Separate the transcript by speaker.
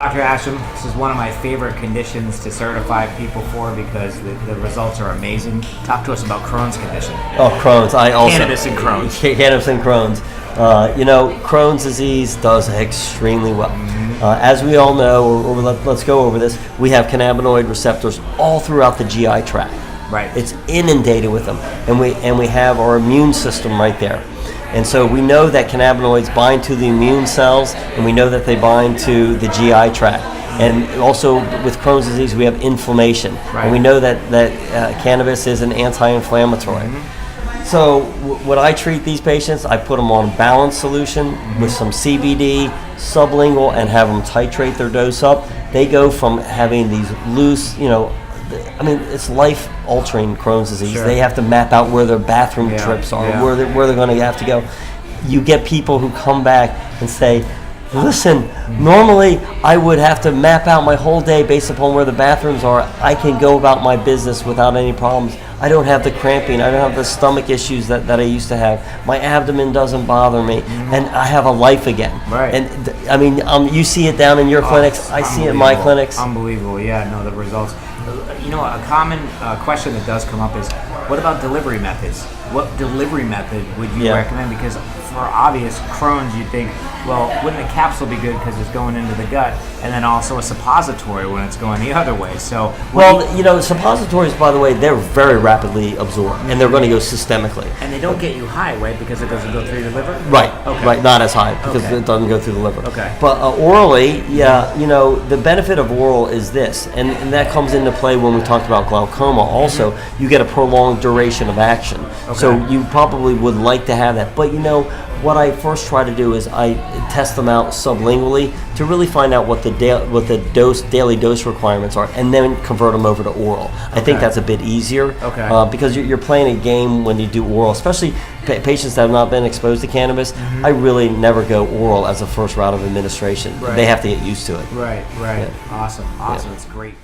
Speaker 1: Dr. Hashim, this is one of my favorite conditions to certify people for because the results are amazing. Talk to us about Crohn's condition.
Speaker 2: Oh, Crohn's. I also
Speaker 1: Cannabis and Crohn's.
Speaker 2: Cannabis and Crohn's. Crohn's disease does extremely well. As we all know, let's go over this. We have cannabinoid receptors all throughout the GI tract.
Speaker 1: Right.
Speaker 2: It's inundated with them, and we have our immune system right there. And so we know that cannabinoids bind to the immune cells, and we know that they bind to the GI tract. And also with Crohn's disease, we have inflammation.
Speaker 1: Right.
Speaker 2: And we know that cannabis is an anti-inflammatory. So when I treat these patients, I put them on a balanced solution with some CBD, sublingual, and have them titrate their dose up. They go from having these loose, it's life-altering Crohn's disease.
Speaker 1: Sure.
Speaker 2: They have to map out where their bathroom trips are, where they're going to have to go. You get people who come back and say, listen, normally I would have to map out my whole day based upon where the bathrooms are. I can go about my business without any problems. I don't have the cramping. I don't have the stomach issues that I used to have. My abdomen doesn't bother me, and I have a life again.
Speaker 1: Right.
Speaker 2: And you see it down in your clinics. I see it in my clinics.
Speaker 1: Unbelievable. Yeah, no, the results. A common question that does come up is, what about delivery methods? What delivery method would you recommend? Because for obvious Crohn's, you think, well, wouldn't a capsule be good because it's going into the gut, and then also a suppository when it's going the other way? So,
Speaker 2: suppositories, by the way, they're very rapidly absorbed, and they're going to go systemically.
Speaker 1: And they don't get you high, right? Because it doesn't go through your liver.
Speaker 2: Right.
Speaker 1: Okay.
Speaker 2: Right. Not as high because it doesn't go through the liver.
Speaker 1: Okay.
Speaker 2: But orally, the benefit of oral is this, and that comes into play when we talked about glaucoma. Also, you get a prolonged duration of action.
Speaker 1: Okay.
Speaker 2: So you probably would like to have that. But what I first try to do is I test them out sublingually to really find out what the daily dose requirements are, and then convert them over to oral. I think that's a bit easier because you're playing a game when you do oral, especially patients that have not been exposed to cannabis. I really never go oral as a first route of administration.
Speaker 1: Right.
Speaker 2: They have to get used to it.
Speaker 1: Right.
Speaker 2: Yeah.
Speaker 1: Awesome. It's great.